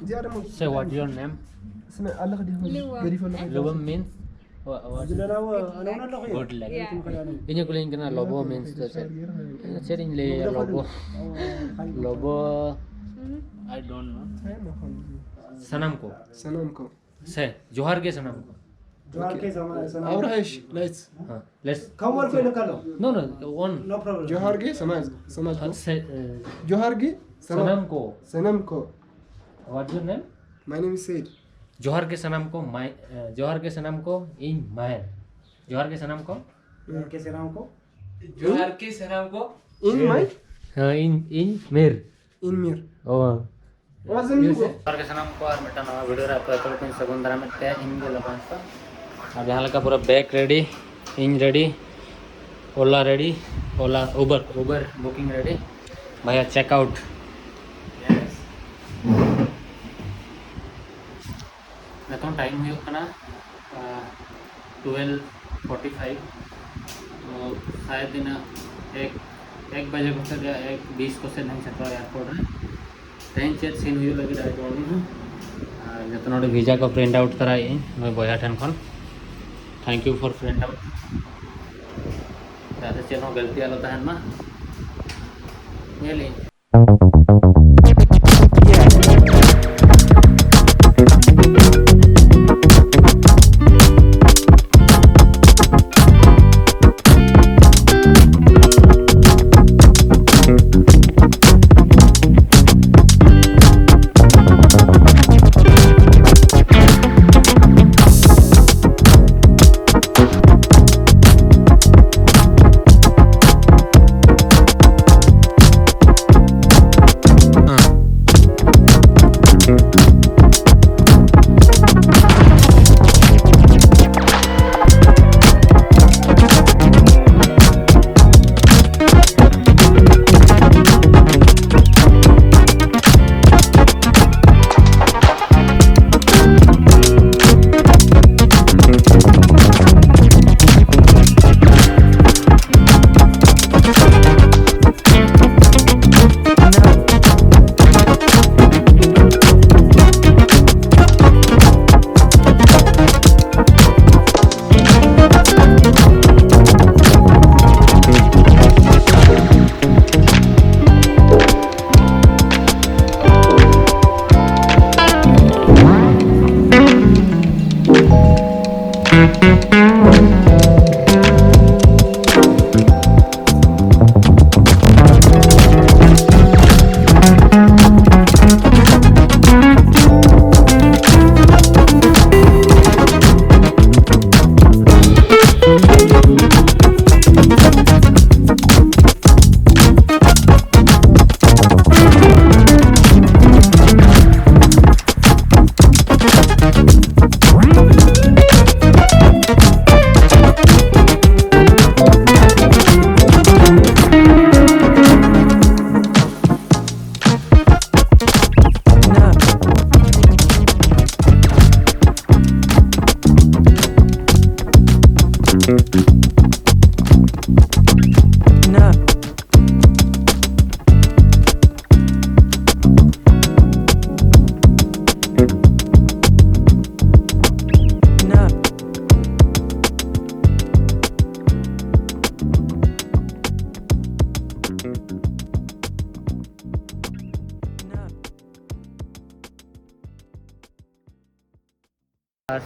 Say what your name? Luwam means what? Good luck. Ini kuling kena lobo means to say. Sharing le lobo. Lobo. I don't know. Sanam ko. Say Johar ke Sanam ko. और Ayush let's Let's. Come on, फिर निकालो. No one. No problem. जोहार के समाज को Say जोहार के Sanam ko. सनम को What's your name? My name is Saeed Johar के सनम को माय जोहर के सनम को इन मायर जोहर के सनम को कैसे नाम को? जोहर के सनम को इन माय इन मेर इन मिर ओ वाजन यू जोहर के सनम को और मेटा नवा वीडियो रे आपको तो पिन सगुंदरा में ते इन के लोगन का अब यहाँ लगा पूरा bag ready in ready Ola ready Ola Uber booking ready भैया चेकआउट नितों टाइम हुई कना 12:45 तो शायद दिन एक बजे को से 1:20 को से नहीं सकता एयरपोर्ट में ट्रेन चेक सीन हुई लगी डायरेक्ट और जो नोटे वीजा को प्रिंट आउट कराई मैं बया ठन खन thank you for print out ज़्यादा चेनो गलती आलो तहन मा ये ले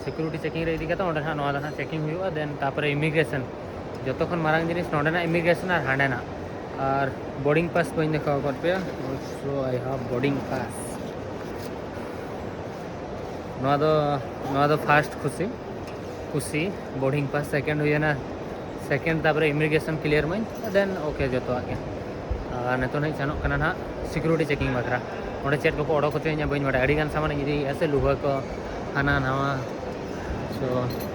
सिक्योरिटी चेकिंग रे इदी तो ना चेकिंग हुआ देन तापर इमिग्रेशन जो तखन मारांग जिनिस नोडेना इमिग्रेशन और हांडेना और बोर्डिंग पास बइन देखा कर पे सो आई हैव बोर्डिंग पास नवा दो फर्स्ट खुशी बोर्डिंग पास सेकंड हुई ना सेकंड तापर इमिग्रेशन क्लियर में देन ओके जो तो आगे नितो नहीं सेनों कना ना सिक्योरिटी चेकिंग बखरा ओंडे चेट को ओडो कोते nya बइन बड़ा अड़ी गान सामान इदी ऐसे लुहा को हाना नवा सो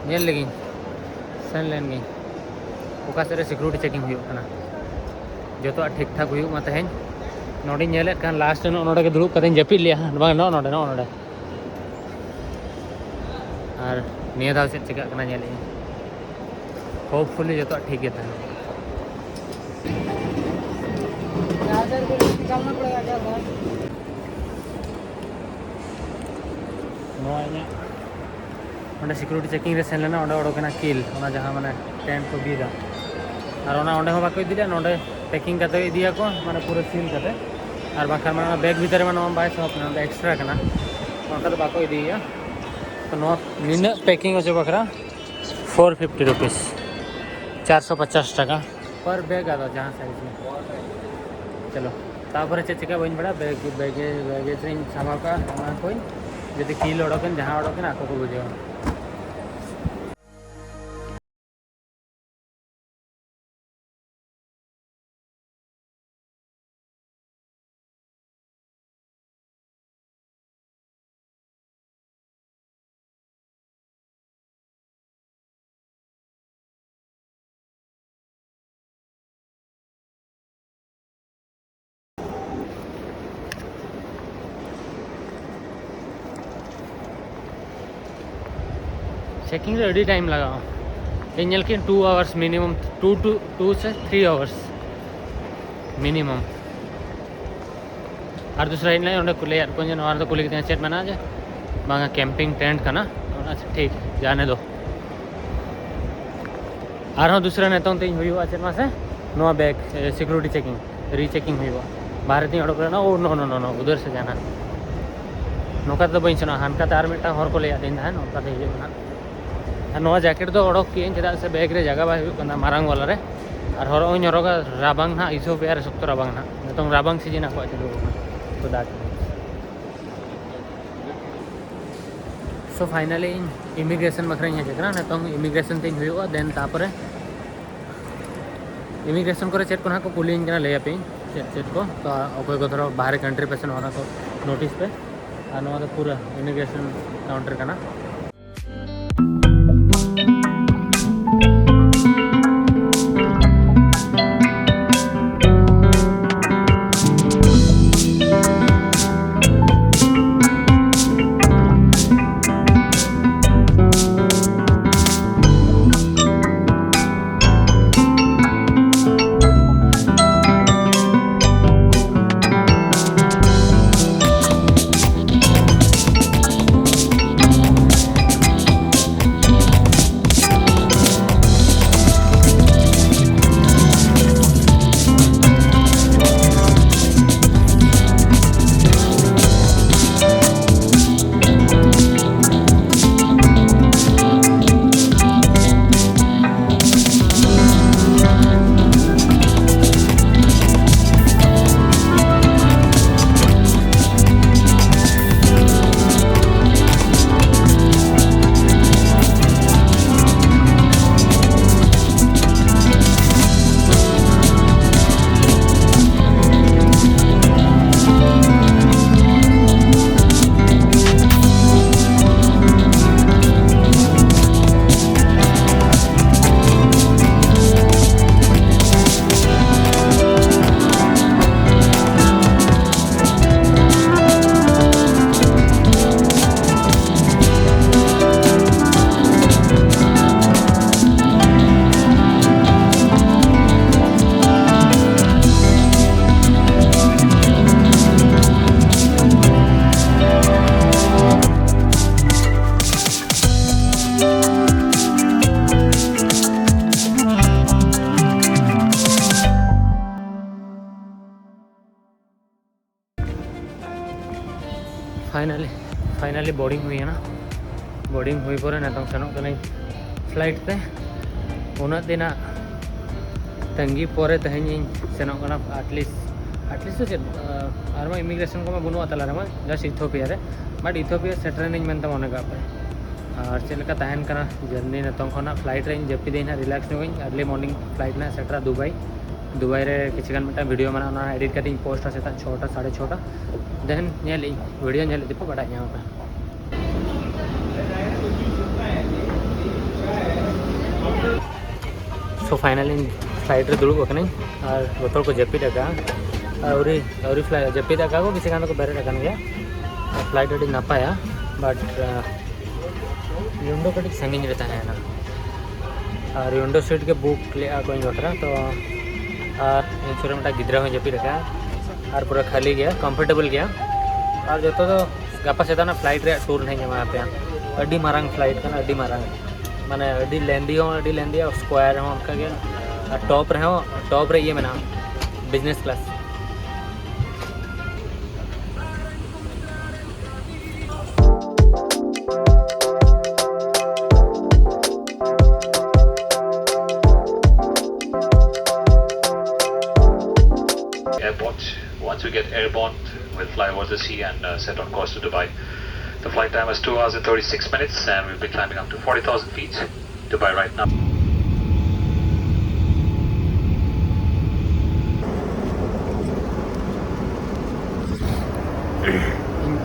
नेल लगी सेन लेन गई ओका से सिक्योरिटी चेकिंग हुई कना जो तो ठीक ठाक हुई मा तहेन नोडी नेले कान लास्ट नोडे के दुरुब कते जपी लिया बा नोडे और निया दाव से चिका कना नेले होपफुली जो तो ठीक है था चार्जर को निकालना पड़ेगा क्या बात नोआ इᱧ ओंडे सिक्योरिटी चेकिंग रे सेन लेना ओंडे ओडोकना किल ओना जहां माने टेंट को बिदा और ओना ओंडे हो बाको इदिया नोंडे पैकिंग करते इदिया को माने पूरा सील करते और बाखर माने बैग भीतर में नोम बाय सब ना एक्स्ट्रा कना ओनका तो बाको इदिया तो नो निना पैकिंग हो बकरा 450 रुपीस 450 टका पर बैग आता जहाँ साइज में चलो तापर चे चिका बन बड़ा बैग बैगेज सामा का कोई जदि किल ओडोकन जहाँ ओडोकन आको को बुझे चेकिंग रे अड़ी टाइम लगा इन के 2 आवर्स मिनिमम 2 से 3 आवर्स मिनिमम और दूसरा इन लाइन कुले यार कुछ नवार तो कुली कितने चेट मना जे बांगा कैंपिंग टेंट का ना अच्छा ठीक जाने दो और हाँ दूसरा नेता तीन हुई हुआ चेट मासे no bag security checking rechecking हुई हुआ भारत नहीं ओडोक ना ओ नो नो नो नो उधर से जाना नौका तो बन सुना हानका तार मिटा हर को ले दिन है नौका तो ये ना नवा जैकेट तो ओडोक किए चेदा से बैग रे जगह बाय हुई मारांग वाला रे और हरो हरोगा राबांग ना इस पे सख्त राबांग ना नितों राबांग सीजन को चलो तो दाग सो फाइनली इमिग्रेशन बखरा हेजना नितों इमिग्रेशन तीन हुआ देन तापरे इमिग्रेशन को चेक को ना को कुली ले पे चेक को तो अकोय को धरो बाहर कंट्री पे से को नोटिस पे और तो पूरा इमिग्रेशन काउंटर का ना फाइनली बोर्डिंग हुई है ना बोर्डिंग हुई पर ना सेनों फ्लाइट पे उना दिन तंगी पर तेहन सेनों एटलिस्ट तो चेक और इमिग्रेशन को बनूआ तला रे जस्ट इथोपिया रे बट इथोपिया सेटरेनिंग मनते मने का पे और चेलका तहन कना जर्नी नितों खना फ्लाइट रे जपिदेना relax no early morning flight ना सेटरा दुबई रे किछगान मिटा वीडियो मना ना एडिट कटिंग पोस्ट सेता 6टा 6:30 देन नेली वीडियो नेल दिपो बड़ा यहाँ पे सो फाइनली फ्लाइट रे दुड़ब कने और बोतल को जपी लगा और फ्लाइट जपी लगा को किछगान को बेरे लगन गया फ्लाइट अड़ी नपाया बट युंडो कटिक संगिन रहता है ना और युंडो सीट के बुक ले आ कोई बकरा तो इंश्योरेंस गिद्रा में जपी रखा और पूरा खाली गया कंफर्टेबल गया और जो तो गापा सेताना फ्लाइट रे टूर नहीं ᱧᱟᱢᱟ ᱟᱯᱮ ᱟᱹᱰᱤ ᱢᱟᱨᱟᱝ फ्लाइट ᱠᱟᱱᱟ ᱟᱹᱰᱤ ᱢᱟᱨᱟᱝ माने ᱟᱹᱰᱤ ᱞᱮᱱᱫᱤ ᱦᱚᱸ ᱟᱹᱰᱤ ᱞᱮᱱᱫᱤ स्क्वायर ᱦᱚᱸ ᱚᱱᱠᱟ ᱜᱮ ᱟᱨ टॉप रे ये मेना business class Airport. Once we get airborne, we'll fly over the sea and set on course to Dubai. The flight time is 2 hours and 36 minutes and we'll be climbing up to 40,000 feet. Dubai right now.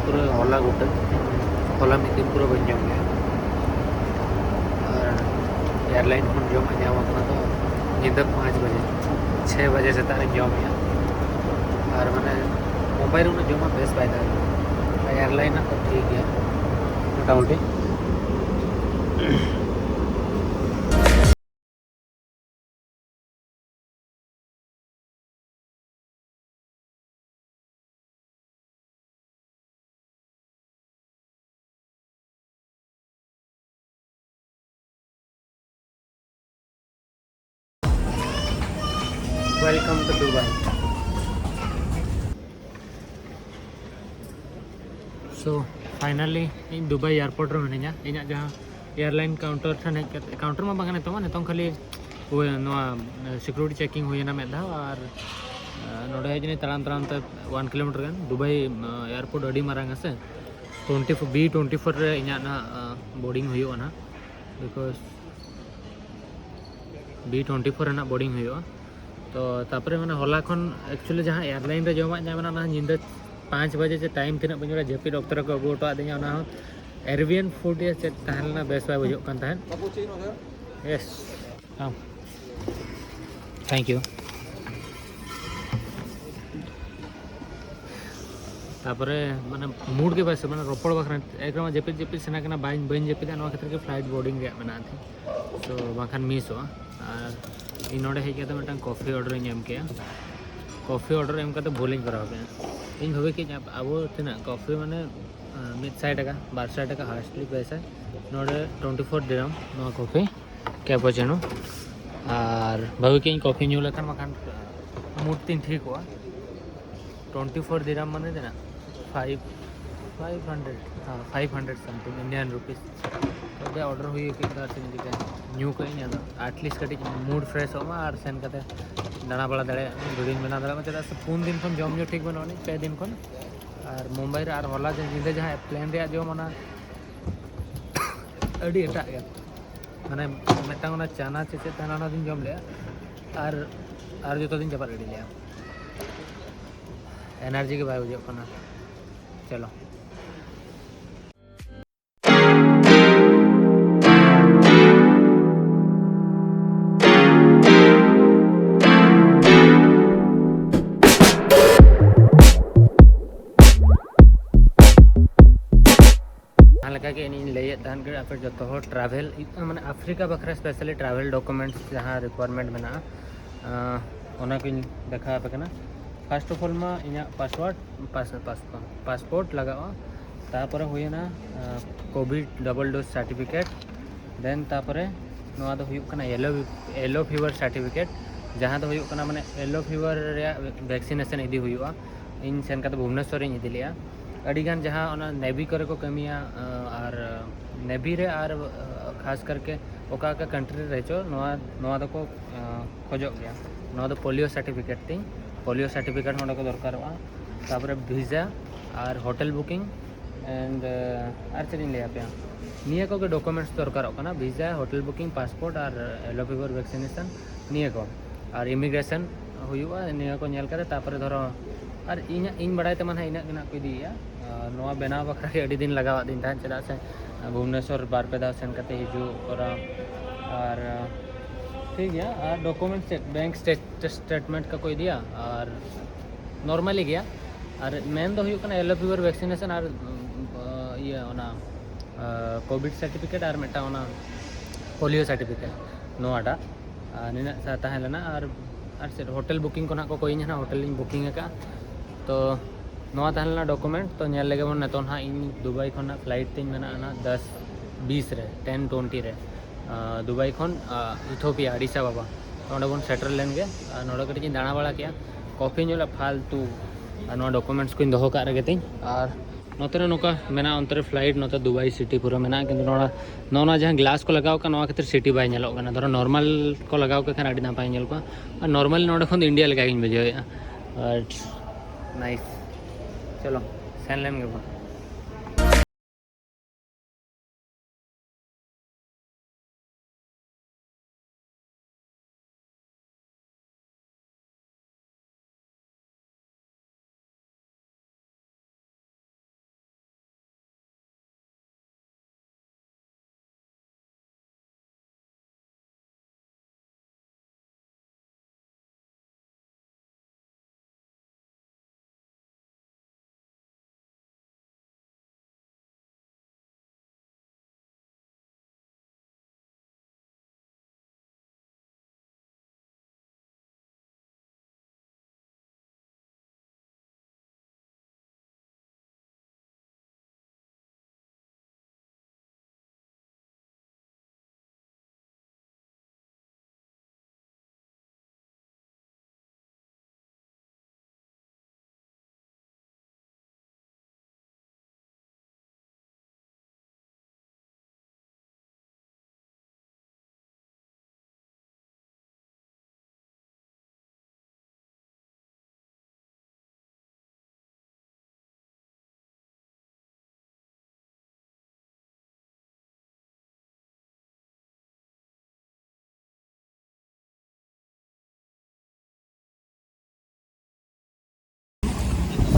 पूरा होला गोटे होला में दिन पूरा बन जाऊंगे और airline को जो मैं जाऊँ अपना तो नींद 5 बजे 6 बजे से तारे जॉब गया और मैंने मोबाइल में जो मैं बेस फायदा एयरलाइन तो ठीक है मोटामोटी welcome to Dubai so finally in Dubai airport रे मिनिया इना जहां एयरलाइन काउंटर ठन काउंटर में बागाने तो माने तो खाली सिक्योरिटी चेकिंग हुई ना मेधा और नोडे हजनी तड़ाम ते 1 किलोमीटर गान दुबई एयरपोर्ट अडी मारांग आसे 24 रे इना ना बोर्डिंग हुई ना बिकॉज B24 ना बोर्डिंग हुई तो तापरे मैंने हला खन एक्चुअली जहाँ एयरलाइन रे जमा ना निंदा 5 बजे से टाइम तीन बजे जेपी डॉक्टर को अगू हटा दिया एरबियन फूड या तहलना बेस बाय बुझो कान तहन यस थैंक यू तापरे माने मूड के बस माने रोपड़ बखरा एकदम जेपी सेना कना बाइन जेपी ना खातिर के फ्लाइट बोर्डिंग रे मना थी तो बाखान मिस हो और इनोडे हे के तो मटा कॉफी ऑर्डर एम के कॉफी ऑर्डर एम का तो बोलिंग करा पे इन भावे कि अब तना कॉफी माने 100 टका 1200 टका हार्सली पैसा नोडे 24 दिरहम नो कॉफी कैपुचिनो और भावे कि कॉफी न्यू लखन मखान मूड तीन ठीक हुआ 24 दिरहम माने देना 500 समथिंग इंडियन रुपीस तो ऑर्डर हुई कि न्यू कहीं एटलिस्ट कटी मूड फ्रेश हो और सेन करते दाना बड़ा दड़े वीडियो बना दड़ा चेदा से 4 दिन खन जम जो ठीक बनवानी 6 दिन खन और मुंबई रे और होला जिंदे जहाँ प्लेन रे जो मना अड़ी एटा गया माने मेटांग ना चाना चेचे ताना दिन जम ले और जो तो दिन जबर रेडी लिया एनर्जी के बाय बुझे कना चलो के लैत फिर जो तो ट्रैवल माने अफ्रीका बखरा स्पेशली ट्रैवल डॉक्यूमेंट्स जहाँ रिक्वायरमेंट में देखा पे फर्स्ट ऑफ ऑल में इन पासपोर्ट लगा तापर हुईना covid double dose certificate then तापरे येलो फीवर सर्टिफिकेट जहाँ तो माने येलो फीवर वैक्सीनेशन इदी हुआ इन सेन का भुवनेश्वर इदी लिया अड़ीगान जहाँ नेवी करे को कमिया और नेवी रे और खास करके ओका का कंट्री रहो नवा को खोजो गया नवा तो पोलियो सर्टिफिकेट थी पोलियो सर्टिफिकेट नोडे को दरकार तापर वीजा और होटल बुकिंग एंड और चीज लिया पे निया को डॉक्यूमेंट्स दरकार वीजा होटल बुकिंग पासपोर्ट और येलो फीवर वैक्सीनेशन निया को और इमिग्रेशन हुआ निया को नेल करे तापर धरो और इन बड़ाई तमान इन को इदिया नवा बनाव बखरा के अड़ी दिन लगाव दिन तहन चेदा से भुवनेश्वर बार पे दाव सेन करते हिजू और ठीक है और डॉक्यूमेंट बैंक स्टेटमेंट का कोई दिया और नॉर्मली गया और मेन दो येलो फीवर वैक्सीनेशन और ये कोविड सर्टिफिकेट और मेटा पोलियो सर्टिफिकेट नोटा निना तहलना और होटल बुकिंग को ना को कोई ना होटल बुकिंग का तो नवा तहलना डॉक्यूमेंट तो नेल लगे बन नतो ना इन दुबई खन फ्लाइट तीन मेना ना 10:20 रे 10:20 रे दुबई खन इथोपिया अडिसा बाबा तो बन सेटल लेन गे नोडे कटी दाणा बड़ा किया कॉफी ᱧᱩ फालतू नो डॉक्यूमेंट्स को दो का रगे तीन और नोते नौका मेना अंतरे फ्लाइट नोते दुबई सिटी पूरा मेना कि नोना जहाँ ग्लास को लगाव का नवा खातिर सिटी बाय नेलो कना धरो नॉर्मल को लगाव के खान अडी नापाय नेल को और नॉर्मल नोडे खन इंडिया लगा गिन बजे नाइस चलो सेन लेम गे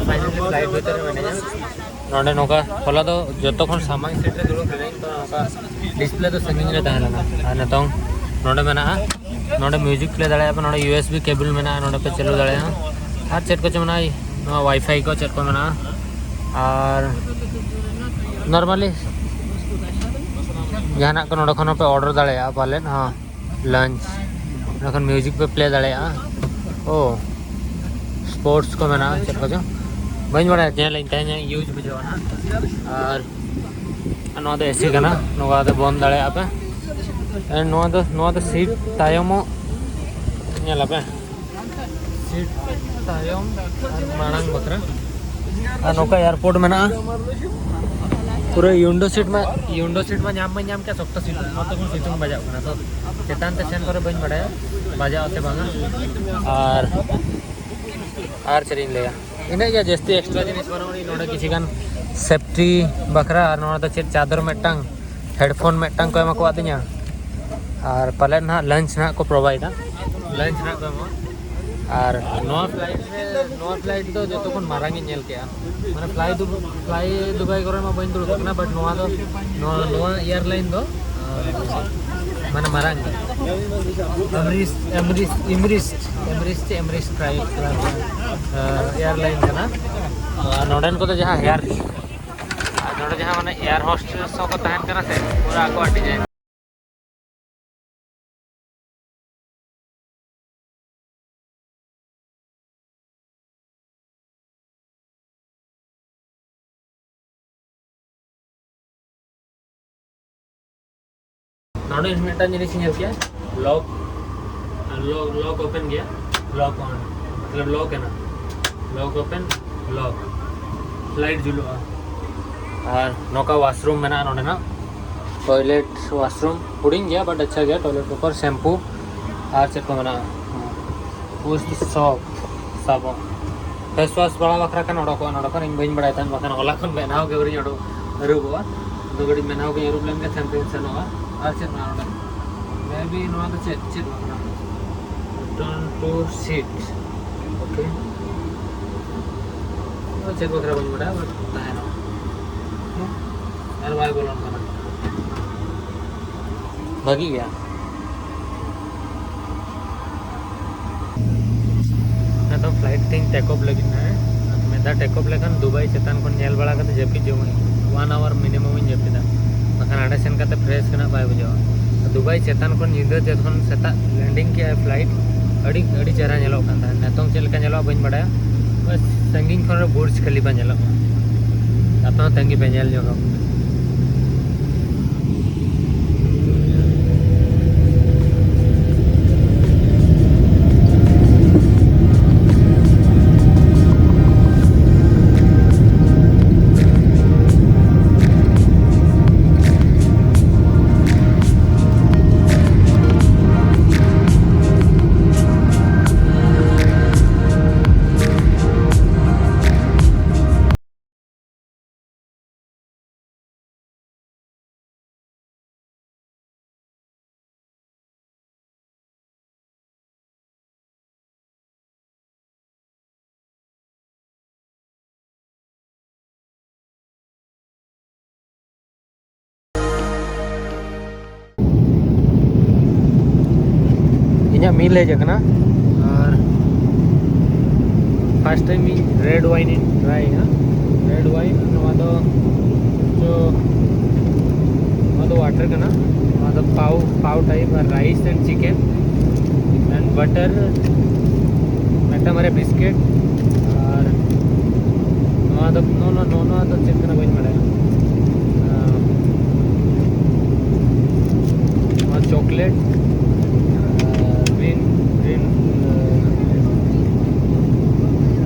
फ्लाइट भीतर मैंने नोडे नौका होला तो जो खन सामान सीट रे दुड़ुब लेने तो नौका डिस्प्ले तो संगिन रे तहलना और नतों नोडे मेना नोडे म्यूजिक प्ले दाड़े पे नोडे यूएसबी केबल मेना नोडे पे चलो दाड़े और चेट को चमना नो वाईफाई को चेट को मेना और नॉर्मली जहां को नोडे खन पे ऑर्डर दाड़े पाले हां लंच नखन म्यूजिक पे प्ले दाड़े ओ स्पोर्ट्स को मेना चेट को बन बड़ा क्या यूज बुझाना और नवा एसी करना नवा बंद दाड़े पे सीट तायम पे सीट तायम मांग बकरा और नौका एयरपोर्ट में पूरा विंडो सीट में नाम क्या सख्त सीट तो सीटिंग बजा तो चेतान ते सेन करे बन बड़ा बजा और चलिए लिया इन्हें क्या जस्ती एक्स्ट्रा जिनिस बनाओ नोडे किसी गान सेफ्टी बखरा और नोडे तो चेक चादर मेटंग हेडफोन मेटंग को एमा को आदिया और पले ना लंच ना को प्रोवाइड लंच ना को और नवा फ्लाइट तो जो तो मारांगी नेल के माने फ्लाई दुबई करे मा बइन दुड़ ना बट नवा एयरलाइन दो माने मारांगी एमरिस्ट फ्लाइट एयरलाइन करना नोडन को तो जहाँ एयर नोडे जहाँ माने एयर होस्टेस को तहन करना से पूरा को अटी जाए नोडे मिनटन जिनिस नेल किया लॉक ओपन किया लॉक ऑन मतलब लॉक है ना लॉक ओपन लॉक फ्लाइट जुलो और नौका वाशरूम में ना ना टॉयलेट वाशरूम पुडिंग गया बट अच्छा गया टॉयलेट ऊपर शैम्पू और चेक को मना साबुन फेस वाश बड़ा बखरा का नोड़को इन बन बड़ा बखान होला खन बनाव के बरी रूबा दो गड़ी बनाव के रूब लेन के सैंपल सनवा और चेक ना मैं भी नोआ तो check turn to seat okay तो चेक बखरा बन बड़ा बट ताहनो यार वाई बोलन करा भागी गया ना तो फ्लाइट तीन टेक ऑफ लगी ना मैं दा टेक ऑफ लेखन दुबई चेतान को नेल बड़ा करते जपी जो 1 आवर मिनिमम इन जपीदा बखान आडे सेन करते फ्रेश करना बाय बुझावा दुबई चेतान को निंदा जखन सेता लैंडिंग किया फ्लाइट अड़ी चेहरा नेलो कान ता नेतों चेल का नेलो बइन बड़ा बस ᱥᱟᱺᱜᱤᱧ ᱠᱷᱚᱱ ᱨᱮ ᱵᱩᱨᱡᱽ ᱠᱷᱟᱞᱤᱯᱷᱟ ᱧᱮᱞᱚᱜᱼᱟ ᱟᱯᱮ ᱦᱚᱸ ᱛᱟᱺᱜᱤ ᱯᱮ ᱧᱮᱞ ᱧᱚᱜᱟ ᱤᱧᱟᱹᱜ ᱢᱤᱞ ᱦᱮᱡ ᱟᱠᱟᱱᱟ ᱟᱨ ᱯᱷᱟᱥᱴ ᱴᱟइम ᱤᱧ ᱨᱮᱰ ᱣᱟᱭᱤᱱ ᱤᱧ ᱴᱨᱟᱭᱮᱜᱼᱟ ᱨᱮᱰ ᱣᱟᱭᱤᱱ ᱱᱚᱣᱟ ᱫᱚ वाटर करना पाव टाइप और rice and chicken and butter मिट्टा मारे बिस्किट और नो चेक करना बन पड़ेगा और चॉकलेट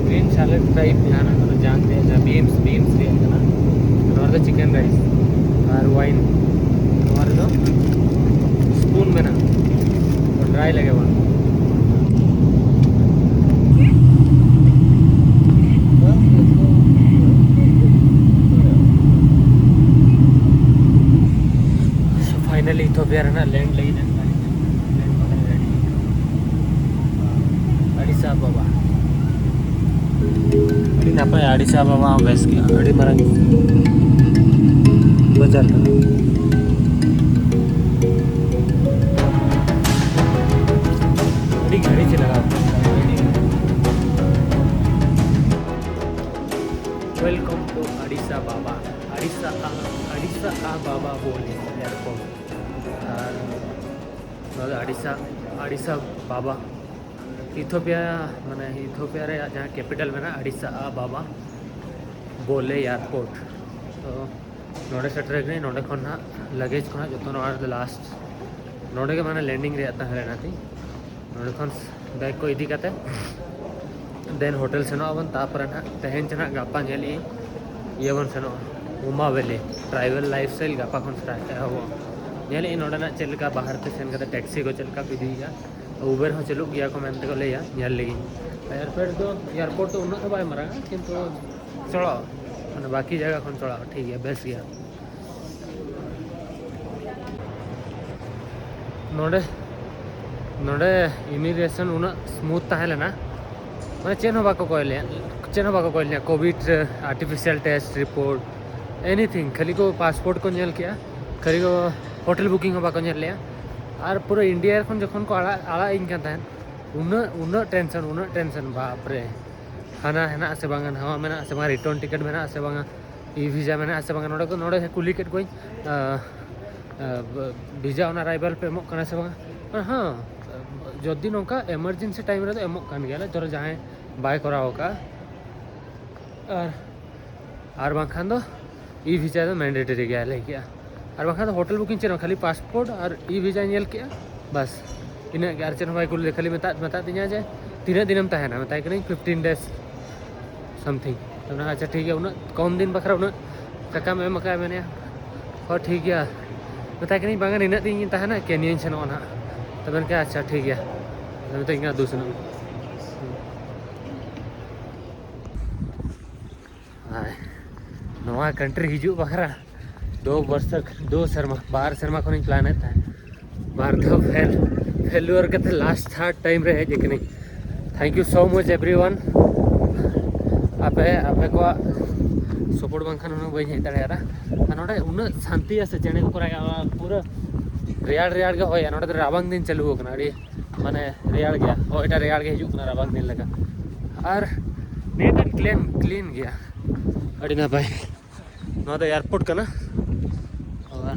ग्रीन सैलेड टाइप जहाँ जानते हैं बीम्स और चिकन राइस और वाइन हमारे तो स्पून में ना तो ड्राई लगे वो फाइनली इथोपिया ना लैंड लगी ना अड़ीसा बाबा अड़ी नापाय अड़ीसा बाबा बेस की अड़ी मरंग बाजार घड़ी से लगा वेलकम टू अड़ीसा बाबा अड़ीसा बाबा बोले एयरपोर्ट अड़ीसा बाबा इथोपिया माने इथोपिया रे जहाँ कैपिटल में ना अड़ीसा बाबा बोले एयरपोर्ट तो नोड़े सेटर नोड़े खन ना लगेज को जो लास्ट नोड़े के माने लैंडिंग रे रहना थी नोड़े खन बैग को इदी करते देन होटल सेनो बन तापर ना तेहन चना गापा नेली ये बन सेनो उमा वैली ट्राइबल लाइफस्टाइल गापा खन स्टार्ट हो नेली नोड़े ना चलका बाहर ते सेन करते टैक्सी को चलका इदीया उबर हो चलू गया को मेनते को लेया नेल लगी एयरपोर्ट तो उन्ना तो बाय मरा किंतु चलो माने बाकी जगह खन चला ठीक है बेस गया नोड़े इमिग्रेशन उना स्मूथ तहलेना मैं चेन बाको कोयलिया Covid artificial test report anything खाली को पासपोर्ट को नेल किया खाली को होटल बुकिंग बाको नेल लिया और पूरा इंडिया खन जखन को आड़ा इन कान तहन उन टेंशन बाप रे हाना हेना से बांगा हवा मेना से बांगा रिटर्न टिकट मेना से बांगा ई वीजा मेना से बांगा नोड़े कुली केट कोई वीजा उना अराइवल पे एमो कना से बांगा हाँ जदि नौका एमरजेंसी टाइम रे तो एमो कान गया जरा जहाँ बाय करा होगा और बाखान दो ई वीजा तो मैंडेटरी गया ले किया और बाखान तो होटल बुकिंग चलो खाली पासपोर्ट और ई वीजा नेल किया बस इन यार चेन भाई कुल खाली मता दिया जाए 3 दिन तहना मत 15 days समथिंग तो अच्छा ठीक है उन्हें कम दिन बखरा उन्हें टका में मका मैंने और ठीक है मत बांगा इन दिन तहना कैनियन सेनों ना तब क्या अच्छा ठीक है तो इंगा दूसरा नवा कंट्री हिजू बखरा 2 शर्मा 12 शर्मा को प्लान है बार दो फेलुअर के लास्ट थर्ड टाइम रे है कि नहीं thank you so much everyone आपे को सपोर्ट बांखान बी हज दाड़ा नोड़े उन्ना शांति से चेने को पूरा रेयाड़ के होया नोड़े तो राबांग दिन चालू होना माने रेयाड़ गया और एटा रेयाड़ के हिजुना राबांग दिन लगा और नीट एंड क्लीन गया अड़ी ना भाई ना तो एयरपोर्ट का ना और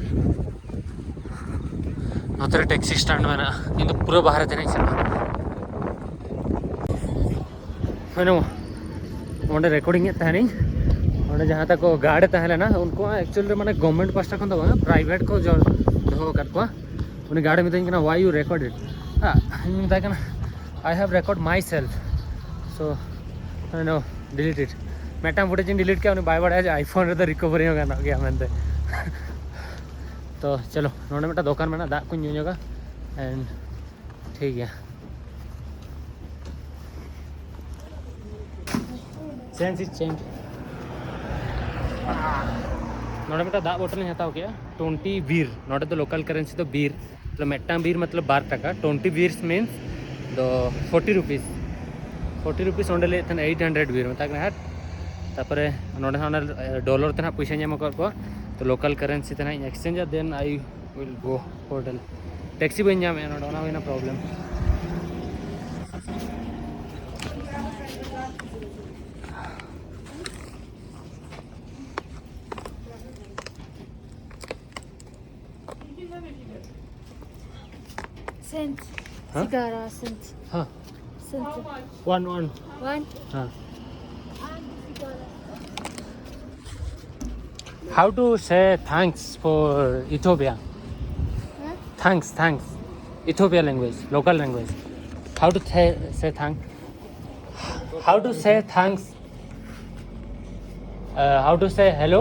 ना तो टैक्सी स्टैंड में ना इन तो पूरा बाहर देने चला मैंने ᱚᱸᱰᱮ ᱨᱮᱠᱚᱨᱰᱤᱝ ᱮᱫ ᱛᱟᱦᱮᱱᱤᱧ ᱚᱸᱰे ᱡᱟᱦᱟᱸ ᱛᱟᱠᱚ ᱜᱟᱨᱰ ᱛᱟᱦᱮᱸ ᱞᱮᱱᱟ ᱩᱱᱠᱩ ᱮᱠᱪᱩᱭᱮᱞᱤ ᱢᱟᱱᱮ ᱜᱚᱵᱷᱢᱮᱱᱴ ᱯᱟᱥᱴᱟ ᱠᱷᱚᱱ ᱫᱚ ᱵᱟᱝ ᱯᱨᱟᱭᱵᱷᱮᱴ ᱠᱚ ᱫᱚᱦᱚ ᱟᱠᱟᱫ ᱠᱚᱣᱟ ᱩᱱᱤ ᱜᱟᱨᱰᱮ ᱢᱤᱛᱟᱹᱧ ᱠᱟᱱᱟ why you recorded ᱤᱧ ᱢᱮᱛᱟᱭ ᱠᱟᱱᱟ I have record myself so no delete it ᱢᱤᱫᱴᱟᱝ ᱯᱷᱩᱴᱮᱡ ᱤᱧ ᱰᱤᱞᱤᱴ ᱠᱮᱜᱼᱟ ᱩᱱᱤ ᱵᱟᱭ ᱵᱟᱲᱟᱭᱟ ᱡᱮ आईफोन ᱨᱮᱫᱚ ᱨᱤᱠᱚᱵᱷᱟᱨᱤ ᱦᱚᱸ ᱜᱟᱱᱚᱜ ᱜᱮᱭᱟ ᱢᱮᱱᱛᱮ तो चलो नोडे मिट्टा दोकान में दाग को ᱧᱩᱧᱚᱜᱟ एंड ठीक गया चेंज इज चेंज नोडे मिट्टा दाग बोतल हताव के 20 बीर नोडे तो लोकल करेंसी तो बीर मतलब मिट्टा बीर मतलब 12 टाका 20 बीर्स मीन्स दो 40 रुपीस ओंडे ले 800 बीर मता कना हट तापरे नोडे हाना डॉलर तना पैसा ᱧᱟᱢ ᱟᱠᱟᱫ ᱠᱚᱣᱟ तो लोकल करेंसी तना exchange then I will go hotel taxi बन जामे नोडे ओना होइना problem Cent. Huh? Sigara cent. हाँ Cent. One One. हाँ How to say thanks for Ethiopia? Huh? Thanks. Ethiopia language, local language. How to say thanks? How to say thanks? How to say hello?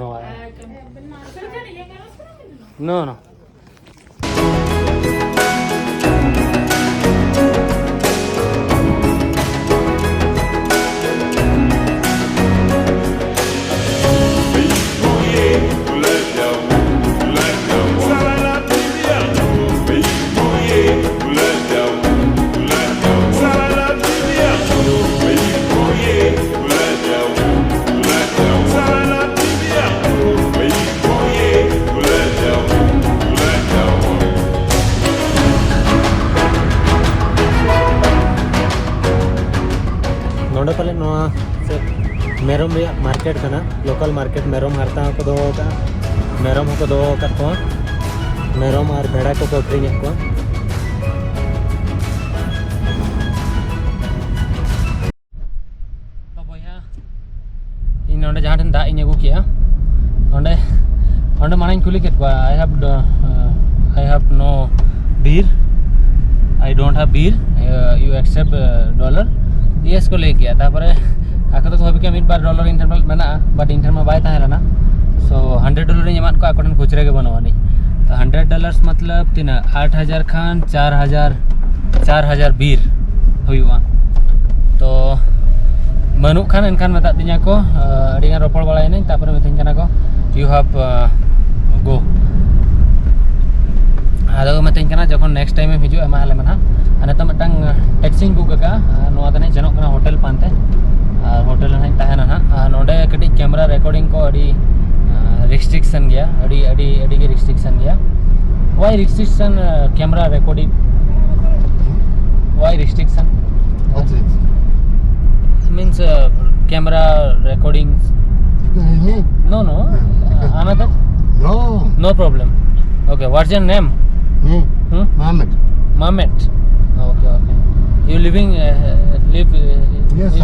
No. No. नोडे पाले नोआ से मेरम रे market कना local market मेरम हारता को दो का मेरम को दो का को मेरम और भेड़ा को अक्रिंग को तो भैया इन नोडे जहां ठन दा इन अगु किया ओंडे ओंडे माने कुली के I have no beer I don't have beer you accept dollar yes को ले गया तापरे आको तो भाबी के $1 इंटरनल मेना बट इंटरनल बाय ताहेला सो $100 एमान को आकोन खुचरे के बनवानी तो $100 मतलब तीना 8000 खान 4000 बीर हुआ तो मनु खान एनखान मता दिना को अडिगा रोपड़ बळाय नै तापरे मिथिन कना को यू हैव गो आदो मिथिन कना जखन नेक्स्ट टाइम में हिजु एमा हले मना अने तो मिटंग टैक्सी बुक का नोआ तने जनोक कना होटल पानते और होटल नै ताहेना ना नोडे कटी कैमरा रिकॉर्डिंग को अडी रिस्ट्रिक्शन गया अडी के रिस्ट्रिक्शन गया why restriction camera recording why restriction means camera recording no another no problem okay what's your name Mohammed okay you live Yes,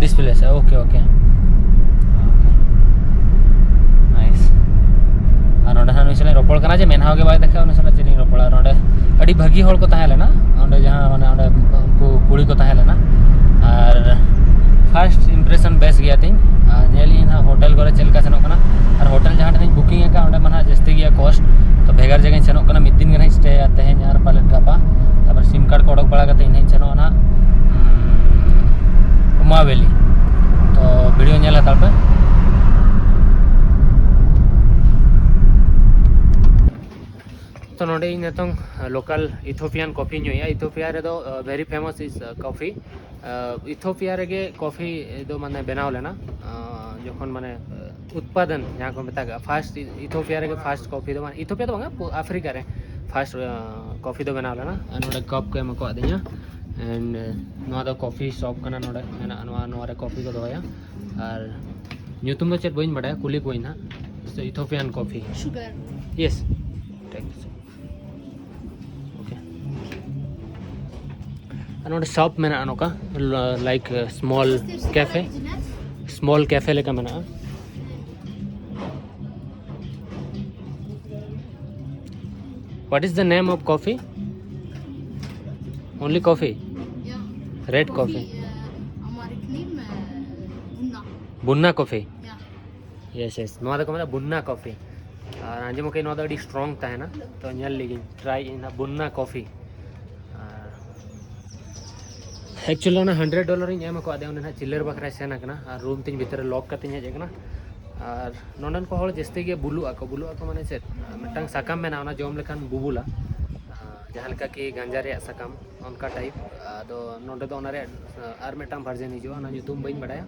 this place okay nice नोडे हां मिसले रोपड़ कना जे मेनहाव के बाय देखा उनसला चेनी रोपड़ा नोडे अडी भागी होल को ताहेलेना ओंडे जहां माने ओंडे को कुड़ी को ताहेलेना और फर्स्ट इंप्रेशन बेस्ट गया थिंग नेली ना होटल करे चलका सनो कना और होटल जहां ठन बुकिंग का ओंडे माने जस्ती गया कॉस्ट तो भेगर जगह सनो कना मिद दिन गना स्टे आते हैं यार पाले गापा तापर सिम कार्ड को ओडक बड़ा कते इन सनो ना उमा वैली तो वीडियो नेला तापर तो नोडे नितों लोकल इथोपियन कॉफी ᱧᱩᱭᱟ इथोपिया रे दो very famous is coffee Ethiopia रे गे कॉफी दो माने बनाव लेना जखन माने उत्पादन जहां को मेता फास्ट इथोपिया रे गे फास्ट कॉफी दो माने इथोपिया दो बांगा अफ्रीका रे फास्ट कॉफी दो बनाव लेना नोडे कप को एम को दिया एंड नोआ दो कॉफी शॉप कना नोडे मेना नोआ रे कॉफी को दोया और ᱧᱩᱛᱩᱢ दो चेत बइन बड़ा कुली कोई ना Ethiopian coffee Sugar. Yes thank you नोडे शॉप में ना नोका लाइक स्मॉल कैफे लेका में ना What is the name of coffee? Only coffee? Yeah. Red coffee. American bunna. Bunna coffee. Yeah. Yes, yes. No ada kamera bunna coffee. Anje mo kay no ada strong ta hai na. To nyal legi try in a bunna coffee. Actually na $100 in ema ko ade one na chiller bakra se na kana room tin bhitar lock kate nya jekna. और नोडन को हल जस्ते गे बुलू आको माने चेत मिटांग साकाम में ना जम लेखान बुबुला जहाँ लेका कि गांजा रे साकाम उनका टाइप आदो नोडे दो ओनारे आर मिटांग वर्जन हिजुआ ना ᱧᱩᱛᱩᱢ बाइन बड़ाया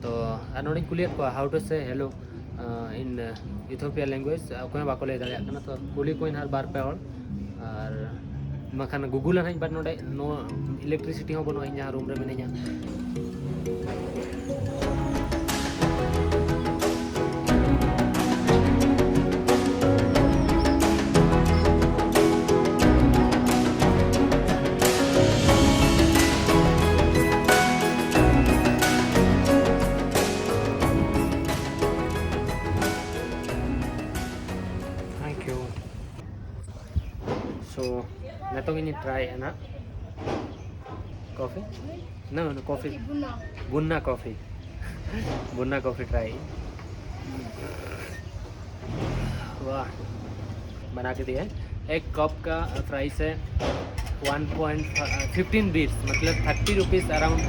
तो आर नोडे कुलियत को हाउ टू से हेलो इन इथियोपिया लैंग्वेज कोई बाको ले दाड़िया कना तो कुली कोइन हर बार पे और मखान गूगल हन बार नोडे नो इलेक्ट्रिसिटी हो बनो इन रूम रे मिनेया So, natong ini try na coffee? No, coffee. Bunna coffee. Bunna coffee try. वाह बना के दिया है एक कप का प्राइस है 1.15 बीर्स मतलब 30 रुपीज़ अराउंड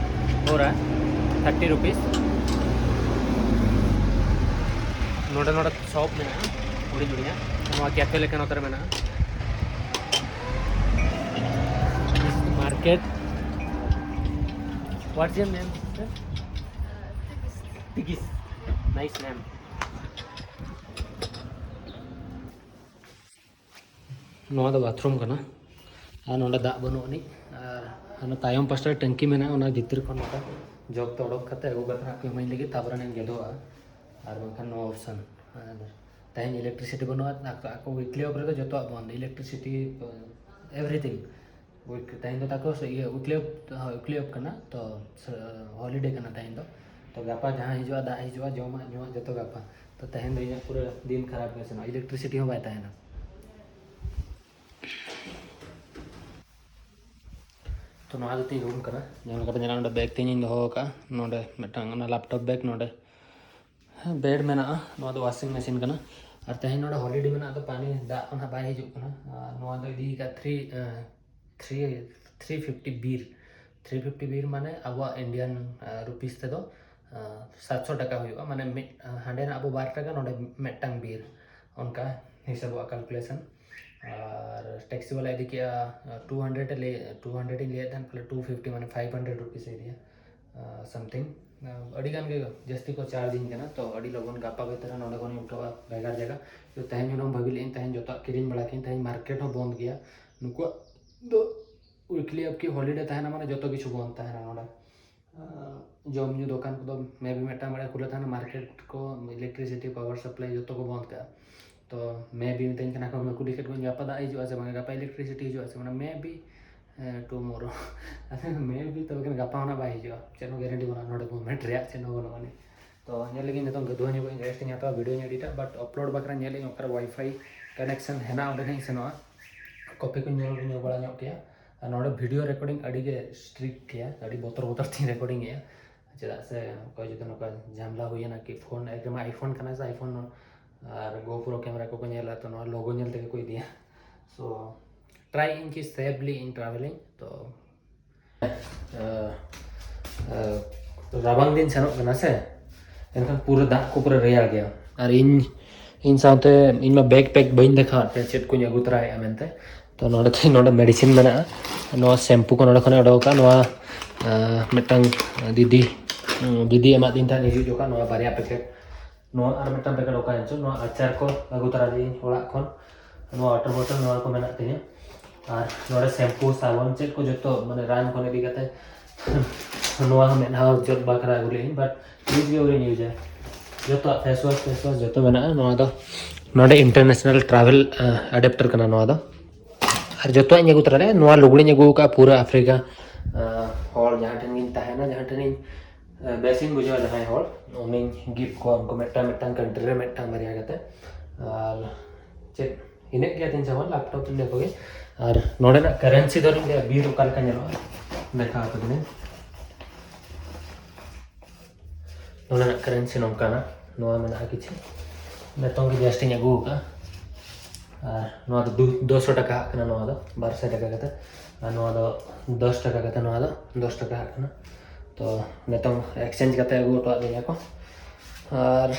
हो रहा है 30 रुपीज़ नोड़ा नोड़ा शॉप में ना उड़ी जुड़िया वहाँ कैफे लेकर उतर में ना market. What's your name, sir? Tigis. Nice name. नोआ द बाथरूम कना आ नोडा दाग बनो नि आर तायम पास्टा टंकी में ना भितर खन नोका जग तो ओडक कते अगु कथा को मैं लगी ताबरा ने गेदोआ आर बखन नो ऑप्शन ताइन इलेक्ट्रिसिटी बनोआ आको वीकली ऑपरेट जतो बंद इलेक्ट्रिसिटी एवरीथिंग ताइन ताको ये उक्ली अप करना तो हॉलीडे करना ताइन तो गापा जहाँ हिजुआ दा हिजुआ जमा जुआ जतो गापा तो ताइन दो पूरा दिन खराब कर सना इलेक्ट्रिसिटी हो बाय ताइन तो नोआ दो तीन रूम करना जहाँ का जना नोडे बैग तीन हो का नोडे मिटांग ना लैपटॉप बैग नोडे बेड में ना नोआ दो वॉशिंग मशीन करना और ताइन नोडे हॉलीडे में ना तो पानी दा ओना बाय हिजु करना नोआ दो दी का 350 बीर माने अब इंडियन रुपीस ते दो 700 टका हुआ माने हांडे ना अब 12 टका नोडे मेटांग बीर उनका हिसाब कैलकुलेशन और टैक्सी वाला यदि क्या 200 ले 200 ही लिया था मतलब 250 माने 500 रुपीस एरिया समथिंग अड़ी गान के जस्ती को चार्ज इन ना तो अड़ी लोगन गापा के तरह नोडे कोनी उठवा बेगार जगह तो तहन जो भाभी लेन तहन जो किरिन बड़ा किन तहन मार्केट हो बंद गया नुको दो वीकली अब की हॉलीडे तहना माने जो तो किछु बंद तहना नोडे जम जो दुकान को मैं भी मेटा बड़ा खुला था ना मार्केट को इलेक्ट्रिसिटी पावर सप्लाई जो तो को बंद का तो मैं भी मितन कना को मैं कुली के गापा दा हिजुआ से माने गापा इलेक्ट्रिसिटी हिजुआ से माने मैं भी टुमारो मैं भी तो गापा होना बाय हिजुआ चेनो गारंटी बना नोडे मोमेंट रे चेनो बनो माने तो नेल लगी नितों गदुआ ने रेस्ट नी हता वीडियो एडिट बट अपलोड बकरा नेल ओकर वाईफाई कनेक्शन हेना ओडे नहीं सेनोआ कॉपी को नेल बड़ा ᱧᱚᱜ किया नोडे वीडियो रिकॉर्डिंग अड़ी के स्ट्रिक्ट किया अड़ी बोतर थी रिकॉर्डिंग है चेदा से कोई जो नोका झामला हुई ना कि फोन एकदम आईफोन कना से आईफोन और गोप्रो कैमरा को नेला तो नो लोगो नेल ते कोई दिया सो ट्राई इन की सेफली इन ट्रैवलिंग तो राबांग दिन सेनो कना से एनखान पूरा दाग को पूरा रेया गया और इन साथे इन में बैग पैक बइन देखा ते चेत को अगु तराय मेनते तो नोडे मेडिसिन मेना नो शैम्पू को नोडे खने ओडोका नो मिटंग दीदी एमा दिन था निजु जोका नो बारिया पैकेट नो आर मिटंग पैकेट ओका एंचो नो अचार को अगु तरा दी ओड़ा खन नो वाटर बोतल नो को मेना तिने और नोडे शैम्पू साबुन चेत को जतो माने रान कोने दी गते नो हम मेना जत बाकरा गुले बट प्लीज भी ओरे न्यूज है जतो फेस वॉश जतो मेना नो दो नोडे इंटरनेशनल ट्रैवल अडेप्टर कना नो दो और जो अगू तरह नुआ लुगड़ी अगू का पूरा Africa hor jahan ten ing tahena jahan ten ing besin bujau jahan hor uning gift ko amko metang country re metang baria kate ar chet inek gya tin sama laptop le koge ar node na currency dorin le bir ukal ka nyalo dekha apa dine node na currency nomkana noa mena kichi metong ki just nya gu ka noa do 200 taka kana noa do 12 taka kata noa do 10 taka kata noa do 10 taka kana तो नेतों exchange करते हैं वो तो आगे जाको और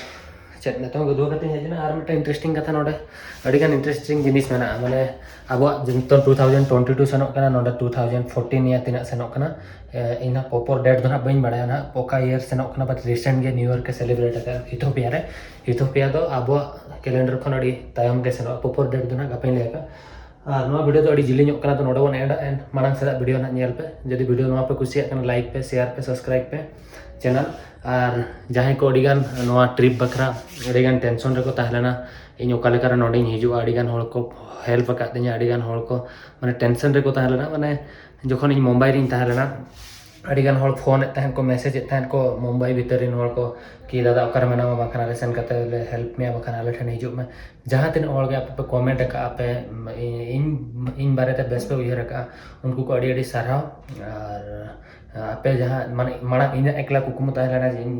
check नेतों को दो करते हैं जिन्हें आर में इंटरेस्टिंग कथा नोडे अड़ीगन इंटरेस्टिंग जिनिस में ना मैंने अब जिनको 2022 सनों का ना नोडे 2014 या तीन सनों का ना इन्हें प्रॉपर डेट दोना बन बढ़ाया ना पोका ईयर सनों का ना बट रिसेंट के न्यू ईयर के सेलिब्रेट कर इथोपिया तो अब कैलेंडर को नोडी तायम के सनों प्रॉपर डेट दोना कपें लेगा और नवा वीडियो तो अड़ी जिलिंग कना तो नोडे वन एंड मांग से वीडियो ना नेल पे जदि वीडियो नवा पे कुछ लाइक पे शेयर पे सब्सक्राइब पे चैनल और जहां को अड़ीगान नवा ट्रिप बखरा अड़ीगान टेंशन रे को ताहलेना इन ओका लेकर नोडे हिजू अड़ीगान होल को हेल्प का दिया अड़ीगान होल को माने टेंशन रे को ताहलेना माने जखन इन मुंबई रिन ताहलेना अड़ीगान होल फोन तहन को मैसेज तहन को मुंबई भीतर इन होल को कि दादा ओकर मेना बखना ले सेन करते ले हेल्प में बखना ले ठन हिजू में जहां तीन और गया पे कमेंट का पे इन बारे ते बेस पे उयहर का उनको को अड़ी साराव और पे जहां माने माना इन एकला कुकुम ताहलेना जिन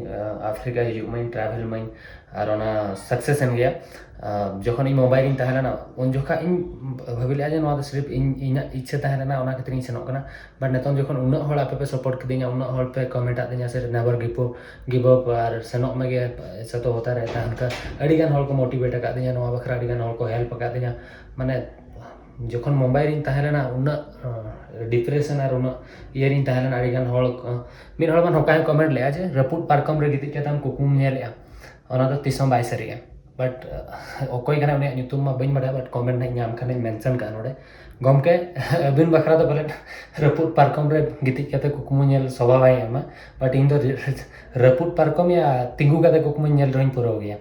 अफ्रीका हिजू में ट्रैवल में और ओना सक्सेस एन गया जखन इन मोबाइल इन ताहलेना उन जोखा इन भाबिले आज नवा सिर्फ इन इच्छा ताहलेना ओना खातिर इन सेनोक कना बट नेतों जखन उन हळ आपे पे सपोर्ट कदिया उन हळ पे कमेंट आदिया से नेवर गिव अप और सेनोक में गे ऐसा तो होता रहता है उनका अड़ीगान हळ को मोटिवेट का दिया नवा बखरा अड़ीगान हळ को हेल्प का दिया माने जखन मोबाइल इन ताहलेना उन डिप्रेशन और उन ईयर इन ताहलेना अड़ीगान हळ मिन हळ मन होका कमेंट ले जे रपुट पार्कम रे गिति केताम कुकुम नेलया ओना तो तिसम बाय सरिया बट ओकोई कना उनी ᱧᱩᱛᱩᱢ मा बइन बड़ा बट कमेंट नहीं नाम खाने मेंशन का नोडे गमके अबिन बखरा तो बोले रपुट पार्कम रे गिति केते कुकुम नेल स्वभाव है एमा बट इन दो रपुट पार्कम या तिंगु केते कुकुम नेल रही पुरो गया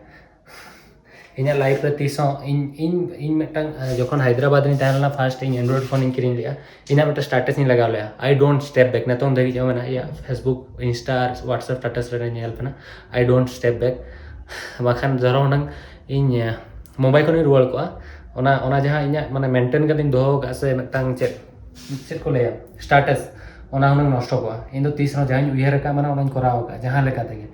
इन लाइफ रे तीसो इन मेटंग जखन हैदराबाद रे ताहलना फर्स्ट इन एंड्रॉइड फोन इन किरिन लिया इना मेटा स्टेटस इन लगा लिया आई डोंट स्टेप बैक नेतों देखि जो ना या फेसबुक इंस्टा व्हाट्सएप स्टेटस रे नेल पना आई डोंट स्टेप बैक बाखान जरो नंग इन मोबाइल को रुआल को ओना जहां इना माने मेंटेन कदिन दोहो का से मेटंग चेक को लेया स्टेटस ओना हुन नष्ट को इन दो 30 जहां उयहर का माने ओना कराव का जहां लेका तेगे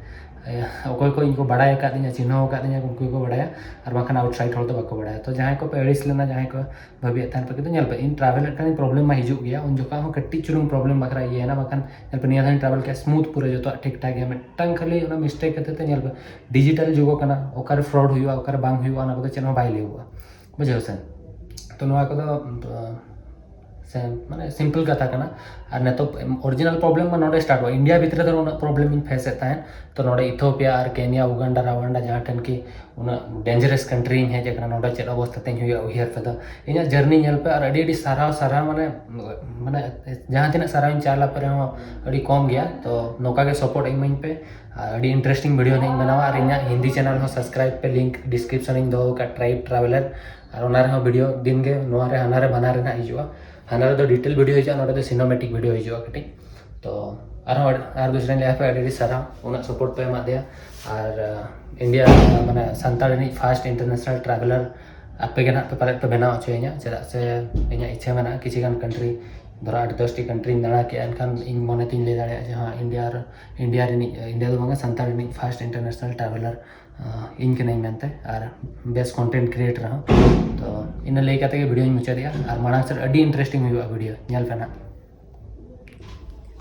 ओकोय को इनको बढ़ाया का दिया चिन्ह का दिया उनको को बढ़ाया और बाखान आउटसाइड होल तो बाको बढ़ाया तो जहां को पेरिस लेना जहां को भाभी थान पे तो नेल पे इन ट्रैवल का प्रॉब्लम में हिजू गया उन जोका हो कट्टी चुरुंग प्रॉब्लम बकरा ये है ना बाखान नेल पे निया थान ट्रैवल के स्मूथ पूरे जो तो ठीक ठाक है मेटंग खाली ओना मिस्टेक करते ते नेल पे डिजिटल जुगो कना ओकर फ्रॉड हुआ ओकर बांग हुआ ना को चेनो बाय ले हुआ बुझो सन तो नवा को माने सिंपल कथा करना और ने तो ओरिजिनल प्रॉब्लम में नोडे स्टार्ट हुआ इंडिया भीतर तो उन प्रॉब्लम इन फेस होता है तो नोडे इथोपिया और केनिया उगांडा रवांडा जहां टन की उन डेंजरस कंट्री है जेकरा नोडे चेक अवस्था तें हुआ उहियर पे तो इन जर्नी नेल पे और अड़ी सारा माने माने जहां तिना सारा इन चाला पर अड़ी कम गया तो नोका के सपोर्ट इमन पे अड़ी इंटरेस्टिंग वीडियो नहीं बनावा और इना हिंदी चैनल हो सब्सक्राइब पे लिंक डिस्क्रिप्शन इन दो का ट्राइब ट्रैवलर और ओना रे वीडियो दिन के नोआ रे हना रे बना रे ना हिजुआ हना रे तो डिटेल वीडियो हिजुआ नोडे तो सिनेमैटिक वीडियो हिजुआ कटी तो और दूसरे ले पे अड़ी सारा उना सपोर्ट पे मा दिया और इंडिया माने संताल नि फर्स्ट इंटरनेशनल ट्रैवलर आपे के ना पे पारे पे बनाव चोयኛ चेदा से इना इच्छा मेना किछि गान कंट्री धरा 8-10 टी कंट्री दाड़ा के एनखान इन मने तीन ले दाड़ा जहां इंडिया दो मांगे संताल नि फर्स्ट इंटरनेशनल ट्रैवलर इन के नहीं मानते और बेस्ट कंटेंट क्रिएटर तो इन ले काते वीडियो मुचा दिया और माना से अडी इंटरेस्टिंग हुआ वीडियो नेल पे ना